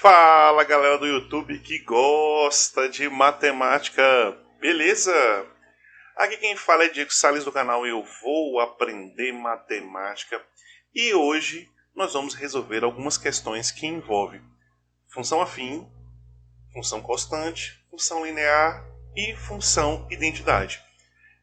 Fala galera do YouTube que gosta de matemática, beleza? Aqui quem fala é Diego Salles do canal Eu Vou Aprender Matemática e hoje nós vamos resolver algumas questões que envolvem função afim, função constante, função linear e função identidade.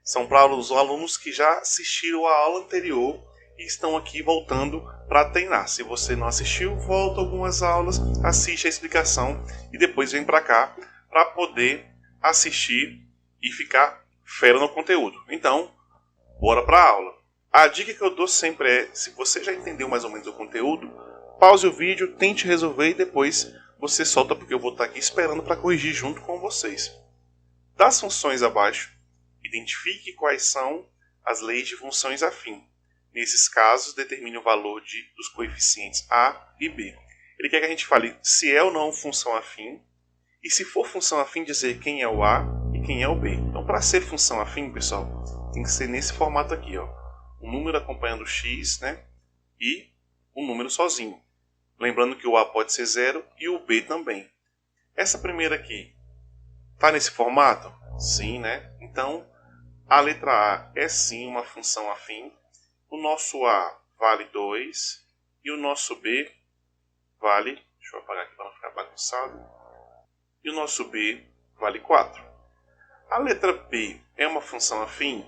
São para os alunos que já assistiram a aula anterior e estão aqui voltando para treinar. Se você não assistiu, volta algumas aulas, assiste a explicação e depois vem para cá para poder assistir e ficar fera no conteúdo. Então, bora para a aula. A dica que eu dou sempre é, se você já entendeu mais ou menos o conteúdo, pause o vídeo, tente resolver e depois você solta, porque eu vou estar aqui esperando para corrigir junto com vocês. Das funções abaixo, identifique quais são as leis de funções afim. Nesses casos, determine o valor dos coeficientes A e B. Ele quer que a gente fale se é ou não função afim, e se for função afim, dizer quem é o A e quem é o B. Então, para ser função afim, pessoal, tem que ser nesse formato aqui, ó. O número acompanhando o X, né? E o número sozinho. Lembrando que o A pode ser 0 e o B também. Essa primeira aqui, está nesse formato? Sim, né? Então, a letra A é sim uma função afim. O nosso A vale 2 e o nosso B vale, deixa eu apagar aqui para não ficar bagunçado, e o nosso B vale 4. A letra B é uma função afim?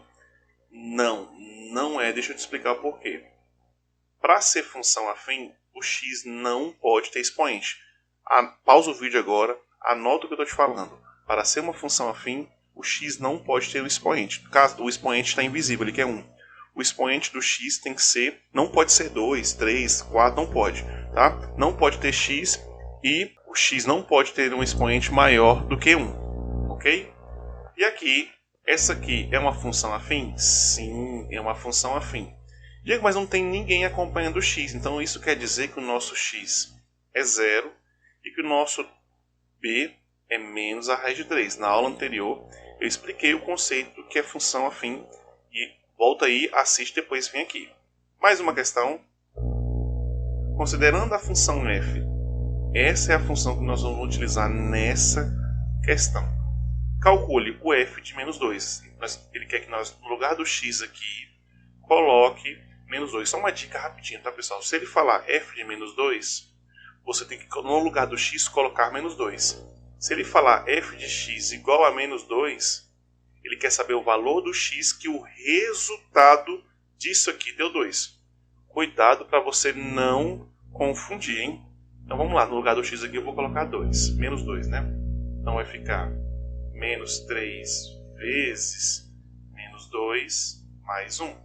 Não, não é. Deixa eu te explicar o porquê. Para ser função afim, o x não pode ter expoente. Pausa o vídeo agora, anota o que eu estou te falando. Para ser uma função afim, o x não pode ter um expoente. No caso, o expoente está invisível, ele quer 1. O expoente do x tem que ser, não pode ser 2, 3, 4, não pode, tá? Não pode ter x e o x não pode ter um expoente maior do que 1, ok? E aqui, essa aqui é uma função afim? Sim, é uma função afim. Diego, mas não tem ninguém acompanhando o x, então isso quer dizer que o nosso x é 0 e que o nosso b é menos a raiz de 3. Na aula anterior eu expliquei o conceito do que é função afim e volta aí, assiste depois vem aqui. Mais uma questão. Considerando a função f, essa é a função que nós vamos utilizar nessa questão. Calcule o f de menos 2. Ele quer que nós, no lugar do x aqui, coloque menos 2. Só uma dica rapidinho, tá pessoal? Se ele falar f de menos 2, você tem que, no lugar do x, colocar menos 2. Se ele falar f de x igual a menos 2, ele quer saber o valor do x que o resultado disso aqui deu 2. Cuidado para você não confundir, hein? Então vamos lá, no lugar do x aqui eu vou colocar 2. Menos 2, né? Então vai ficar menos 3 vezes menos 2 mais 1.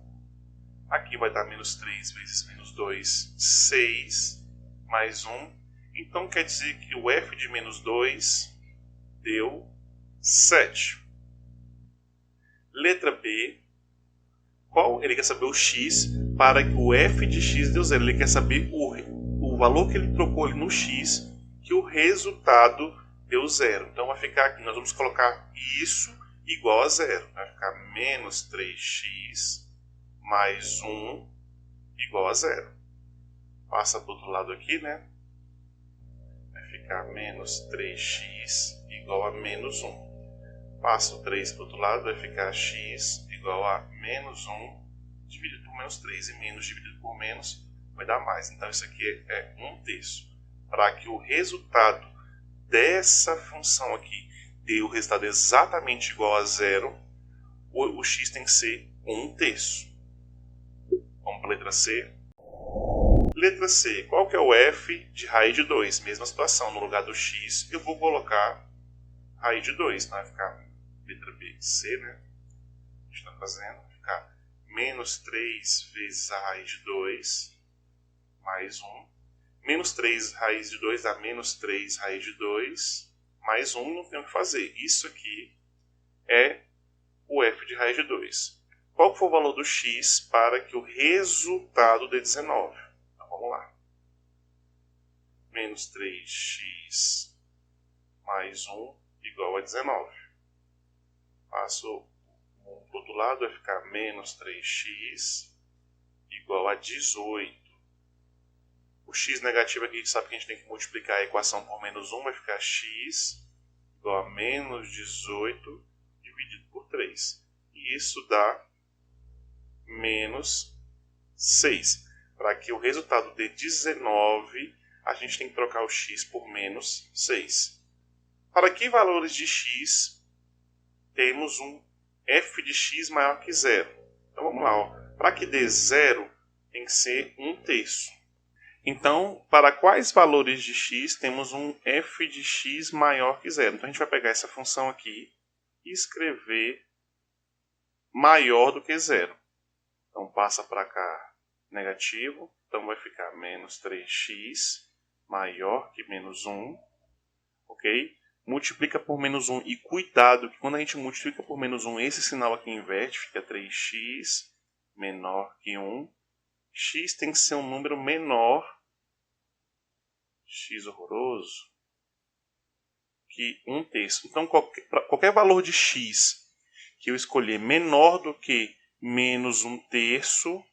Aqui vai dar menos 3 vezes menos 2, 6 mais 1. Então quer dizer que o f de menos 2 deu 7. Letra B, ele quer saber o x para que o f de x deu 0. Ele quer saber o valor que ele trocou ali no x, que o resultado deu 0. Então vai ficar aqui, nós vamos colocar isso igual a 0. Vai ficar menos 3x mais 1 igual a 0. Passa para o outro lado aqui, né? Vai ficar menos 3x igual a menos 1. Passa o 3 para o outro lado, vai ficar x igual a menos 1 dividido por menos 3. E menos dividido por menos vai dar mais. Então isso aqui é 1/3. Para que o resultado dessa função aqui dê o resultado exatamente igual a 0, o x tem que ser 1/3. Vamos para a letra C. Letra C, qual que é o f de raiz de 2? Mesma situação, no lugar do x eu vou colocar raiz de 2. Vai ficar letra B, C, né? A gente está fazendo. Vai ficar menos 3 vezes a raiz de 2 mais 1. Menos 3 raiz de 2 dá menos 3 raiz de 2 mais 1, não tem o que fazer. Isso aqui é o f de raiz de 2. Qual que foi o valor do x para que o resultado dê 19? Então vamos lá. Menos 3x mais 1 igual a 19. Passo para o outro lado, vai ficar menos 3x igual a 18. O x negativo aqui, a gente sabe que a gente tem que multiplicar a equação por menos 1, vai ficar x igual a menos 18 dividido por 3. E isso dá menos 6. Para que o resultado dê 19, a gente tem que trocar o x por menos 6. Para que valores de x temos um f de x maior que 0? Então vamos lá. Para que dê 0, tem que ser 1/3. Então, para quais valores de x temos um f de x maior que 0? Então a gente vai pegar essa função aqui e escrever maior do que 0. Então passa para cá negativo, então vai ficar menos 3x maior que menos 1, ok? Multiplica por menos 1 e cuidado que quando a gente multiplica por menos 1, esse sinal aqui inverte, fica 3x menor que 1. X tem que ser um número menor, x horroroso, que 1/3. Então qualquer valor de x que eu escolher menor do que menos 1/3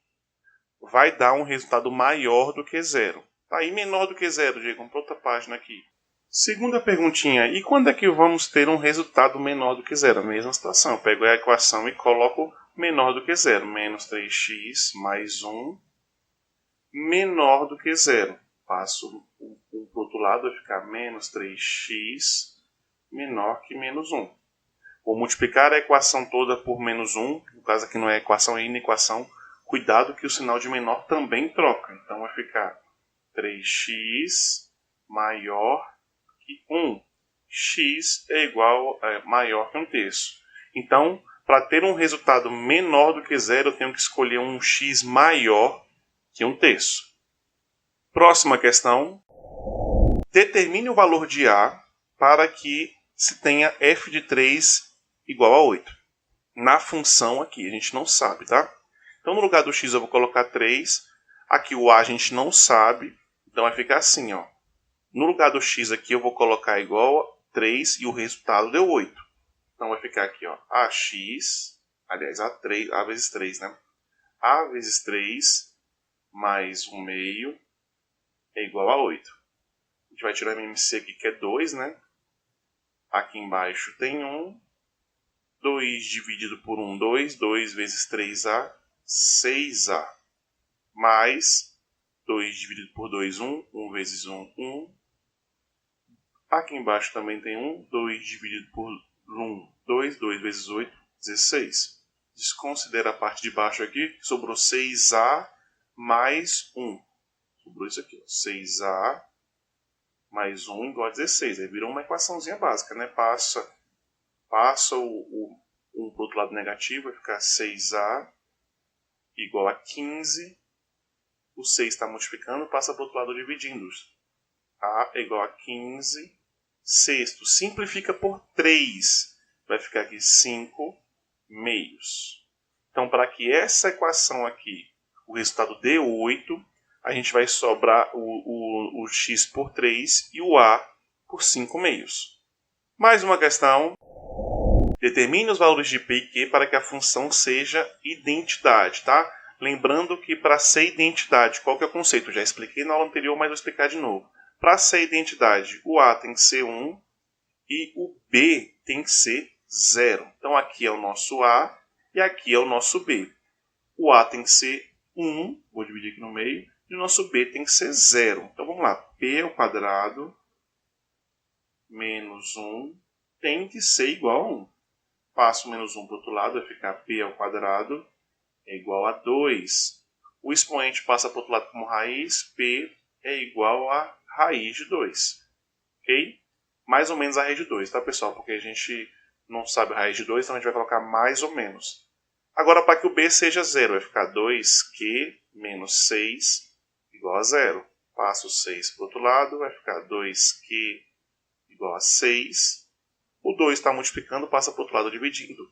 vai dar um resultado maior do que 0. Tá aí menor do que 0, Diego, vamos para outra página aqui. Segunda perguntinha, e quando é que vamos ter um resultado menor do que 0? A mesma situação, eu pego a equação e coloco menor do que 0. Menos 3x mais 1 menor do que 0. Passo para o outro lado, vai ficar menos 3x menor que menos 1. Vou multiplicar a equação toda por menos 1, no caso aqui não é equação, é inequação. Cuidado que o sinal de menor também troca. Então vai ficar 3x maior que 1. X é igual a maior que 1/3. Então, para ter um resultado menor do que 0, eu tenho que escolher um x maior que 1/3. Próxima questão. Determine o valor de A para que se tenha f de 3 igual a 8. Na função aqui, a gente não sabe, tá? Então, no lugar do x eu vou colocar 3. Aqui o A a gente não sabe. Então, vai ficar assim, ó. No lugar do x aqui eu vou colocar igual a 3 e o resultado deu 8. Então, vai ficar aqui, ó. AX, aliás, A vezes 3, né? A vezes 3 mais 1 meio é igual a 8. A gente vai tirar o MMC aqui, que é 2, né? Aqui embaixo tem 1. 2 dividido por 1, 2. 2 vezes 3A, 6A. Mais 2 dividido por 2, 1. 1 vezes 1, 1. Aqui embaixo também tem 1. 2 dividido por 1, 2. 2 vezes 8, 16. Desconsidera a parte de baixo aqui. Sobrou 6A mais 1. Sobrou isso aqui, ó. 6A mais 1 igual a 16. Aí virou uma equaçãozinha básica, né? Passa o 1 para o outro lado negativo, vai ficar 6A igual a 15. O 6 está multiplicando, passa para o outro lado dividindo. A é igual a 15. Sexto, simplifica por 3. Vai ficar aqui 5 meios. Então, para que essa equação aqui, o resultado dê 8, a gente vai sobrar o x por 3 e o A por 5 meios. Mais uma questão. Determine os valores de P e Q para que a função seja identidade, tá? Lembrando que para ser identidade, qual que é o conceito? Eu já expliquei na aula anterior, mas vou explicar de novo. Para ser identidade, o A tem que ser 1 e o B tem que ser 0. Então aqui é o nosso A e aqui é o nosso B. O A tem que ser 1, vou dividir aqui no meio, e o nosso B tem que ser 0. Então vamos lá, P ao quadrado menos 1 tem que ser igual a 1. Passo o menos 1 para o outro lado, vai ficar P ao quadrado é igual a 2. O expoente passa para o outro lado como raiz, P é igual a raiz de 2. Ok? Mais ou menos a raiz de 2, tá, pessoal? Porque a gente não sabe a raiz de 2, então a gente vai colocar mais ou menos. Agora, para que o B seja 0, vai ficar 2Q menos 6 igual a 0. Passo o 6 para o outro lado, vai ficar 2Q igual a 6. O 2 está multiplicando, passa para o outro lado dividindo.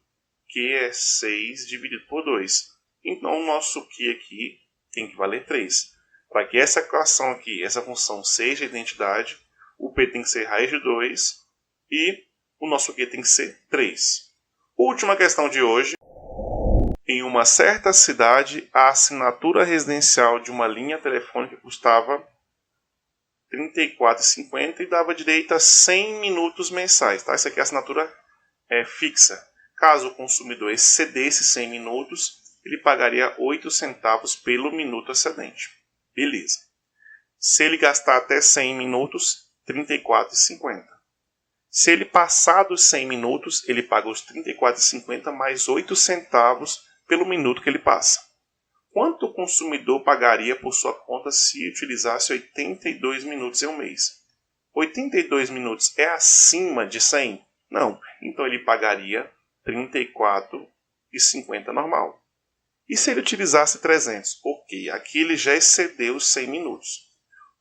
Q é 6 dividido por 2. Então, o nosso Q aqui tem que valer 3. Para que essa equação aqui, essa função seja identidade, o P tem que ser raiz de 2 e o nosso Q tem que ser 3. Última questão de hoje. Em uma certa cidade, a assinatura residencial de uma linha telefônica custava 34,50 e dava direito a 100 minutos mensais. Tá? Isso aqui é a assinatura fixa. Caso o consumidor excedesse 100 minutos, ele pagaria 8 centavos pelo minuto excedente. Beleza. Se ele gastar até 100 minutos, R$ 34,50. Se ele passar dos 100 minutos, ele paga os R$ 34,50 mais 8 centavos pelo minuto que ele passa. Quanto o consumidor pagaria por sua conta se utilizasse 82 minutos em um mês? 82 minutos é acima de 100? Não. Então ele pagaria R$ 34,50 normal. E se ele utilizasse 300? Ok, aqui ele já excedeu os 100 minutos.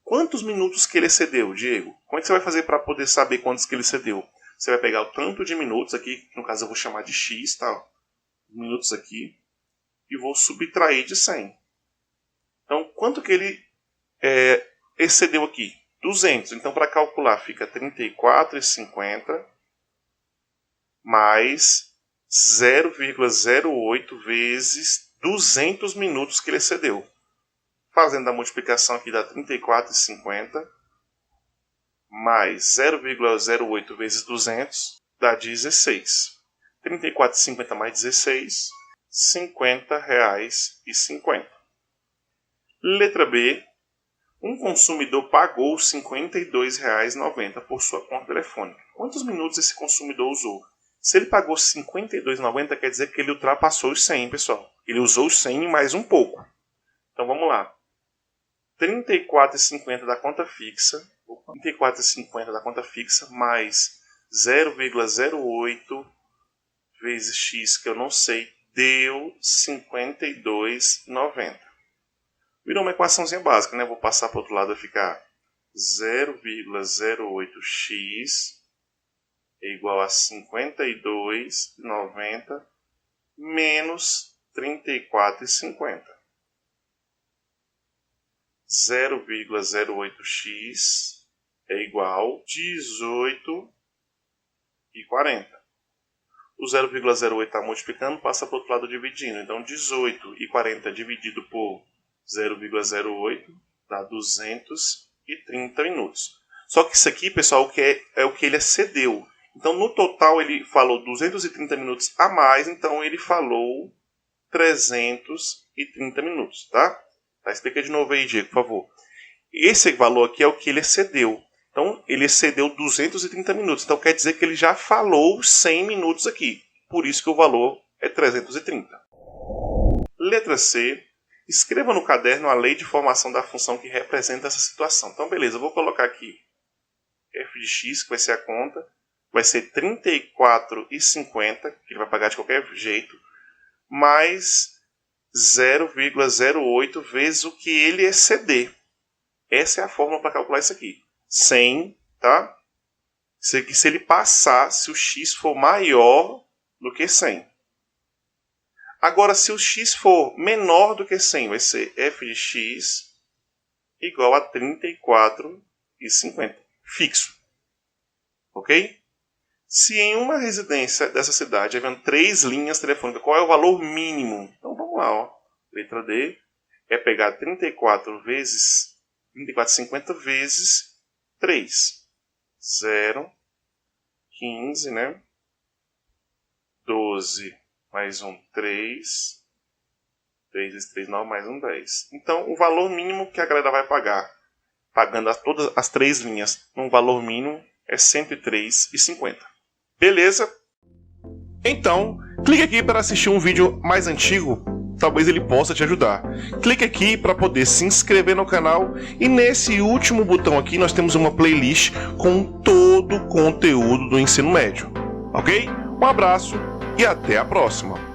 Quantos minutos que ele excedeu, Diego? Como é que você vai fazer para poder saber quantos que ele excedeu? Você vai pegar o tanto de minutos aqui, que no caso eu vou chamar de X, tá? Minutos aqui, e vou subtrair de 100. Então, quanto que ele excedeu aqui? 200. Então, para calcular, fica 34,50 mais 0,08 vezes 200 minutos que ele excedeu. Fazendo a multiplicação aqui dá 34,50 mais 0,08 vezes 200 dá 16. 34,50 mais 16, R$ 50,50. Letra B. Um consumidor pagou R$ 52,90 por sua conta telefônica. Quantos minutos esse consumidor usou? Se ele pagou R$ 52,90, quer dizer que ele ultrapassou os 100, pessoal. Ele usou os 100 e mais um pouco. Então vamos lá. R$ 34,50 da conta fixa. R$ 34,50 da conta fixa mais 0,08 vezes X, que eu não sei, deu R$ 52,90. Virou uma equaçãozinha básica, né? Vou passar para o outro lado, vai ficar 0,08x é igual a 52,90 menos 34,50. 0,08x é igual a 18,40. O 0,08 está multiplicando, passa para o outro lado dividindo. Então, 18,40 dividido por 0,08 dá 230 minutos. Só que isso aqui, pessoal, é o que ele excedeu. Então, no total, ele falou 230 minutos a mais, então ele falou 330 minutos, tá? Explica de novo aí, Diego, por favor. Esse valor aqui é o que ele excedeu. Então, ele excedeu 230 minutos. Então, quer dizer que ele já falou 100 minutos aqui. Por isso que o valor é 330. Letra C. Escreva no caderno a lei de formação da função que representa essa situação. Então, beleza, eu vou colocar aqui f de x, que vai ser a conta. Vai ser 34,50, que ele vai pagar de qualquer jeito, mais 0,08 vezes o que ele exceder. Essa é a fórmula para calcular isso aqui. 100, tá? Se ele passar, se o x for maior do que 100. Agora, se o x for menor do que 100, vai ser f de x igual a 34,50. Fixo. Ok? Se em uma residência dessa cidade havendo 3 linhas telefônicas, qual é o valor mínimo? Então vamos lá, ó. Letra D é pegar 34,50 vezes 3. 0, 15, né? 12 mais 1, 3. 3 vezes 3, 9 mais 1, 10. Então o valor mínimo que a galera vai pagar, pagando todas as 3 linhas, um valor mínimo é R$ 103,50. Beleza? Então, clique aqui para assistir um vídeo mais antigo, talvez ele possa te ajudar. Clique aqui para poder se inscrever no canal e nesse último botão aqui nós temos uma playlist com todo o conteúdo do ensino médio. Ok? Um abraço e até a próxima!